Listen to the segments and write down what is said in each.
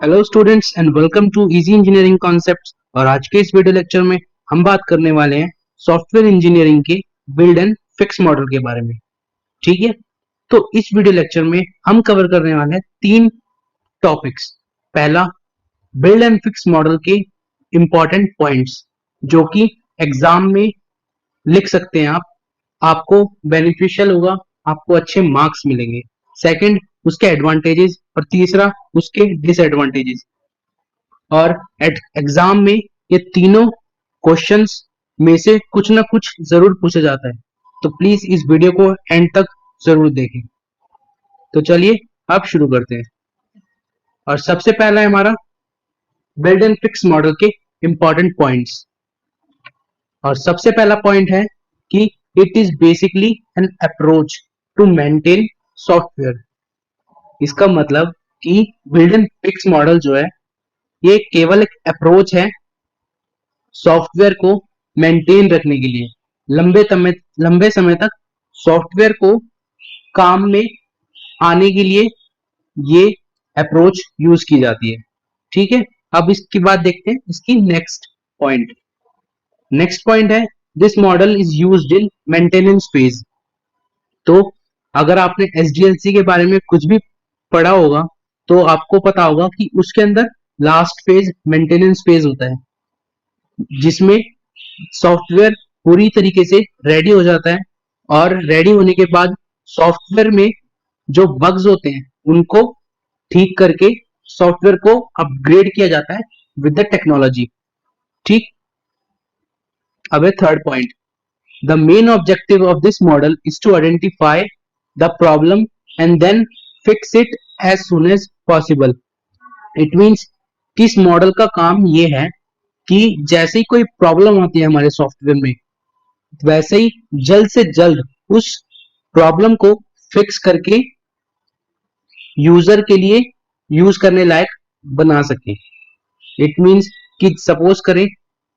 Hello students and welcome to easy engineering concepts. और आज के इस वीडियो लेक्चर में हम बात करने वाले हैं सॉफ्टवेयर इंजीनियरिंग के बिल्ड एंड फिक्स मॉडल के बारे में। ठीक है, तो इस वीडियो लेक्चर में हम कवर करने वाले हैं तीन टॉपिक्स। पहला, बिल्ड एंड फिक्स मॉडल के इंपॉर्टेंट पॉइंट्स जो कि एग्जाम में लिख सकते हैं आप, आपको बेनिफिशियल होगा, आपको अच्छे मार्क्स मिलेंगे। सेकंड, उसके एडवांटेजेस, और तीसरा उसके डिसएडवांटेजेस। और एग्जाम में ये तीनों क्वेश्चंस में से कुछ ना कुछ जरूर पूछा जाता है, तो प्लीज इस वीडियो को एंड तक जरूर देखें। तो चलिए अब शुरू करते हैं। और सबसे पहला है हमारा बिल्ड एंड फिक्स मॉडल के इंपॉर्टेंट पॉइंट्स। और सबसे पहला पॉइंट है कि it is basically an approach to maintain software. इसका मतलब कि बिल्ड एंड फिक्स मॉडल जो है ये केवल एक अप्रोच है सॉफ्टवेयर को मेंटेन रखने के लिए। लंबे समय तक सॉफ्टवेयर को काम में आने के लिए ये अप्रोच यूज की जाती है। ठीक है, अब इसके बाद देखते हैं इसकी नेक्स्ट पॉइंट है this model is used in maintenance phase. तो अगर आपने एसडीएलसी के बारे में कुछ भी पढ़ा होगा तो आपको पता होगा कि उसके अंदर लास्ट फेज मेंटेनेंस फेज होता है, जिसमें सॉफ्टवेयर पूरी तरीके से रेडी हो जाता है। और रेडी होने के बाद सॉफ्टवेयर में जो बग्स होते हैं उनको ठीक करके सॉफ्टवेयर को अपग्रेड किया जाता है विद द टेक्नोलॉजी। ठीक, अब है third point. The main objective of this model is to identify the problem and then fix it as soon as possible. It means कि इस मॉडल का काम ये है कि जैसे ही कोई प्रॉब्लम आती है हमारे सॉफ्टवेयर में, वैसे ही जल्द से जल्द उस प्रॉब्लम को फिक्स करके यूजर के लिए यूज करने लायक बना सके। इट मीन्स कि सपोज करें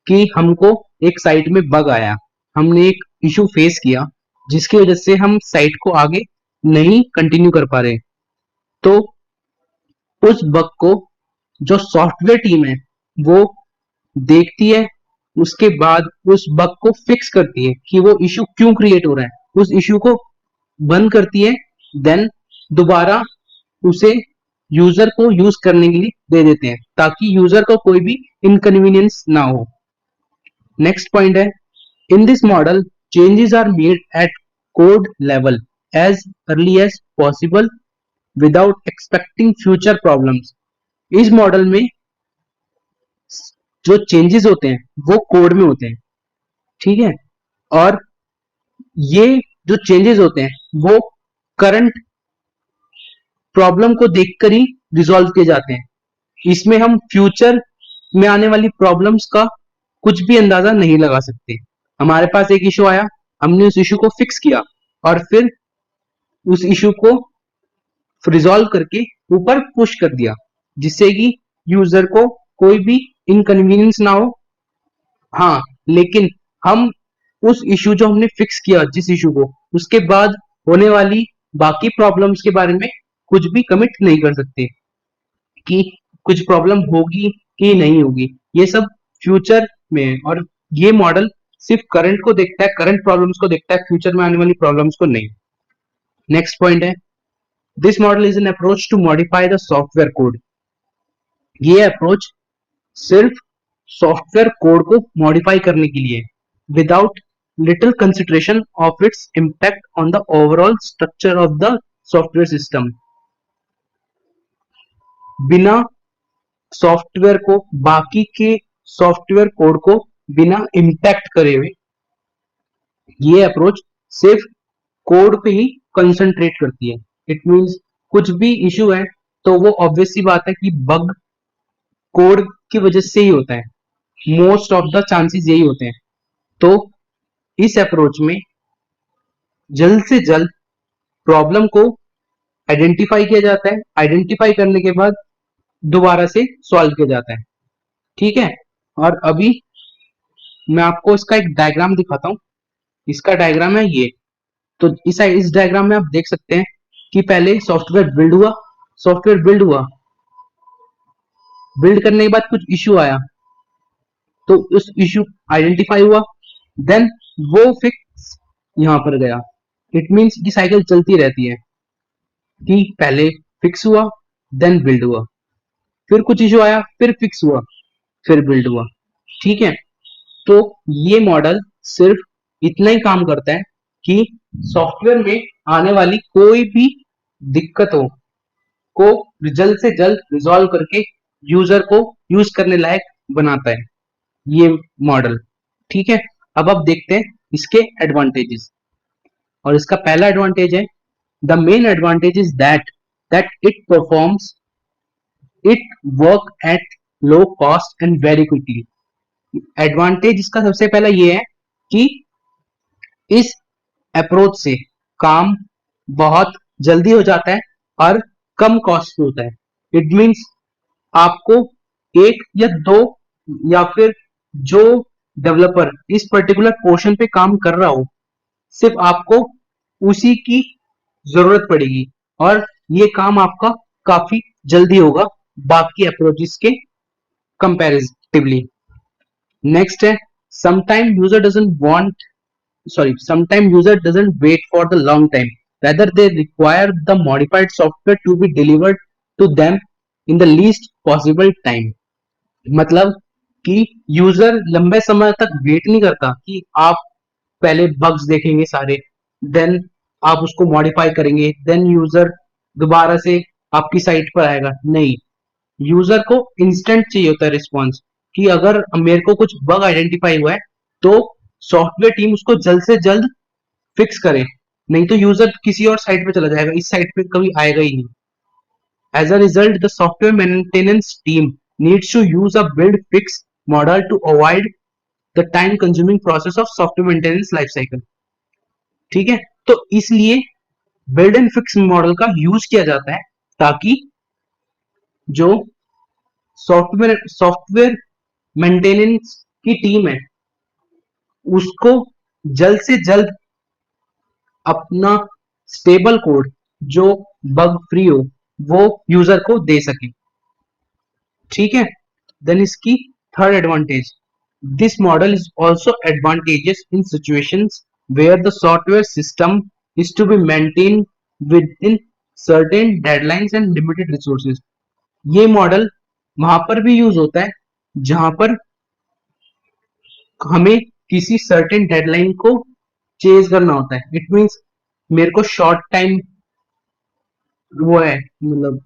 कि हमको एक साइट में बग आया, हमने एक इशू फेस किया जिसकी वजह से हम साइट को आगे नहीं कंटिन्यू कर पा रहे, तो उस बग को जो सॉफ्टवेयर टीम है वो देखती है, उसके बाद उस बग को फिक्स करती है कि वो इशू क्यों क्रिएट हो रहा है, उस इशू को बंद करती है, देन दोबारा उसे यूजर को यूज करने के लिए दे देते हैं ताकि यूजर को कोई भी इनकन्वीनियंस ना हो। नेक्स्ट पॉइंट है in this model changes are made at code level as early as possible without expecting future problems. इस मॉडल में जो चेंजेस होते हैं वो कोड में होते हैं। ठीक है, और ये जो चेंजेस होते हैं वो करंट प्रॉब्लम को देखकर ही रिजॉल्व किए जाते हैं। इसमें हम फ्यूचर में आने वाली प्रॉब्लम्स का कुछ भी अंदाजा नहीं लगा सकते। हमारे पास एक इशू आया, हमने उस इशू को फिक्स किया और फिर उस इशू को रिजॉल्व करके ऊपर पुश कर दिया जिससे कि यूजर को कोई भी इनकन्वीनियंस ना हो। हाँ, लेकिन हम उस इशू जो हमने फिक्स किया, जिस इशू को, उसके बाद होने वाली बाकी प्रॉब्लम्स के बारे में कुछ भी कमिट नहीं कर सकते कि कुछ प्रॉब्लम होगी कि नहीं होगी। ये सब फ्यूचर में है और ये मॉडल सिर्फ करंट को देखता है, करंट प्रॉब्लम्स को देखता है, फ्यूचर में आने वाली प्रॉब्लम्स को नहीं। नेक्स्ट पॉइंट है this model is an approach to modify the software code. ये अप्रोच सिर्फ सॉफ्टवेयर कोड को मॉडिफाई करने के लिए, without little consideration of its impact on the overall structure of the software system. बिना सॉफ्टवेयर को, बाकी के सॉफ्टवेयर कोड को बिना इम्पैक्ट करे हुए ये अप्रोच सिर्फ कोड पे ही कंसंट्रेट करती है। इट मींस कुछ भी इशू है तो वो ऑब्वियस सी बात है कि बग कोड की वजह से ही होता है, मोस्ट ऑफ द चांसेस यही होते हैं। तो इस अप्रोच में जल्द से जल्द प्रॉब्लम को आइडेंटिफाई किया जाता है, आइडेंटिफाई करने के बाद दोबारा से सॉल्व किया जाता है। ठीक है, और अभी मैं आपको इसका एक डायग्राम दिखाता हूं। इसका डायग्राम है ये। तो इस डायग्राम में आप देख सकते हैं कि पहले सॉफ्टवेयर बिल्ड हुआ, सॉफ्टवेयर बिल्ड हुआ बिल्ड करने के बाद कुछ इश्यू आया, तो उस इश्यू आइडेंटिफाई हुआ, देन वो फिक्स यहां पर गया। इट मीन्स की साइकिल चलती रहती है कि पहले फिक्स हुआ, देन बिल्ड हुआ, फिर कुछ इश्यू आया, फिर फिक्स हुआ, फिर बिल्ड हुआ। ठीक है, तो ये मॉडल सिर्फ इतना ही काम करता है कि सॉफ्टवेयर में आने वाली कोई भी दिक्कतों को जल्द से जल्द रिजॉल्व करके यूजर को यूज करने लायक बनाता है ये मॉडल। ठीक है, अब आप देखते हैं इसके एडवांटेजेस। और इसका पहला एडवांटेज है, the main advantage is that it performs it work at low cost and very quickly. Advantage इसका सबसे पहला ये है कि इस अप्रोच से काम बहुत जल्दी हो जाता है और कम कॉस्ट में होता है। इट मीन्स आपको एक या दो या फिर जो डेवलपर इस पर्टिकुलर पोर्शन पे काम कर रहा हो, सिर्फ आपको उसी की जरूरत पड़ेगी और ये काम आपका काफी जल्दी होगा बाकी अप्रोचेस के कंपैरेटिवली। नेक्स्ट है, sometime user doesn't want sometimes user doesn't wait for the long time, rather they require the modified software to be delivered to them in the least possible time। मतलब कि user लंबे समय तक wait नहीं करता कि आप पहले बग्स देखेंगे सारे, देन आप उसको मॉडिफाई करेंगे, देन यूजर दोबारा से आपकी साइट पर आएगा। नहीं, यूजर को इंस्टेंट चाहिए होता है रिस्पॉन्स, कि अगर मेरे को कुछ बग आइडेंटिफाई हुआ है तो सॉफ्टवेयर टीम उसको जल्द से जल्द फिक्स करे, नहीं तो यूजर किसी और साइट पे चला जाएगा, इस साइट पे कभी आएगा ही नहीं। As a result the software maintenance team needs to use a build fix model to avoid the time consuming process of software maintenance life cycle. ठीक है, तो इसलिए बिल्ड एंड फिक्स मॉडल का यूज किया जाता है ताकि जो सॉफ्टवेयर मेंटेनेंस की टीम है उसको जल्द से जल्द अपना स्टेबल कोड जो बग फ्री हो वो यूजर को दे सके। ठीक है, देन इसकी third advantage, this model is also advantages in situations where the software system is to be maintain with in certain deadlines and limited resources. ये मॉडल वहां पर भी यूज होता है जहां पर हमें किसी सर्टेन डेडलाइन को चेज करना होता है। इट मीन्स मेरे को शॉर्ट टाइम वो है, मतलब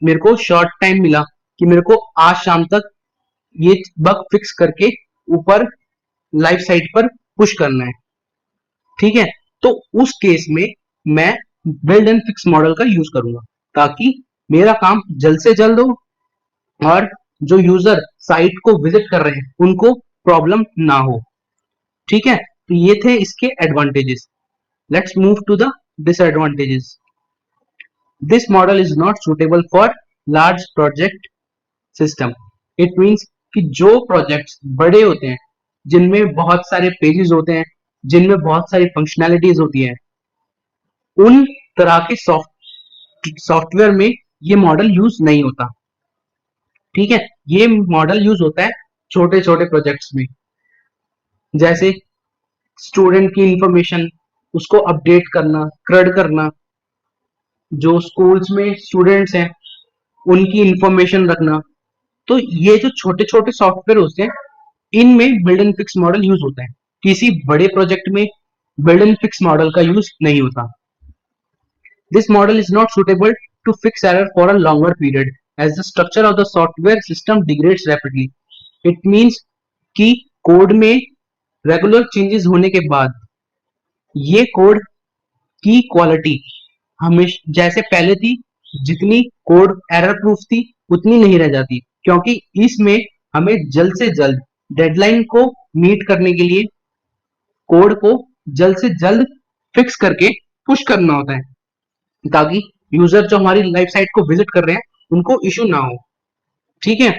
मेरे को शॉर्ट टाइम मिला कि मेरे को आज शाम तक ये बग फिक्स करके ऊपर लाइव साइट पर पुश करना है। ठीक है, तो उस केस में मैं बिल्ड एंड फिक्स मॉडल का यूज करूंगा ताकि मेरा काम जल्द से जल्द हो और जो यूजर साइट को विजिट कर रहे हैं उनको प्रॉब्लम ना हो। ठीक है, तो ये थे इसके advantages. Let's move to the disadvantages. This model is not suitable for large project system. It means कि जो प्रोजेक्ट्स बड़े होते हैं, जिनमें बहुत सारे पेजेस होते हैं, जिनमें बहुत सारी फंक्शनैलिटीज होती है, उन तरह के सॉफ्टवेयर में ये मॉडल यूज नहीं होता। ठीक है, ये मॉडल यूज होता है छोटे छोटे प्रोजेक्ट्स में, जैसे स्टूडेंट की इंफॉर्मेशन उसको अपडेट करना, क्रड करना, जो स्कूल्स में स्टूडेंट्स हैं उनकी इंफॉर्मेशन रखना। तो ये जो छोटे छोटे सॉफ्टवेयर होते हैं इनमें build and fix model use होता है। किसी बड़े प्रोजेक्ट में बिल्ड एंड फिक्स मॉडल का यूज नहीं होता। This model is not suitable to fix error for a longer period as the structure of the software system degrades rapidly. It means कि code में रेगुलर चेंजेस होने के बाद ये code की क्वालिटी हमेशा जैसे पहले थी, जितनी कोड एरर प्रूफ थी उतनी नहीं रह जाती, क्योंकि इसमें हमें जल्द से जल्द डेडलाइन को मीट करने के लिए कोड को जल्द से जल्द फिक्स करके पुश करना होता है ताकि यूजर जो हमारी लाइव साइट को विजिट कर रहे हैं उनको इश्यू ना हो। ठीक है,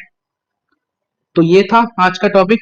तो ये था आज का टॉपिक।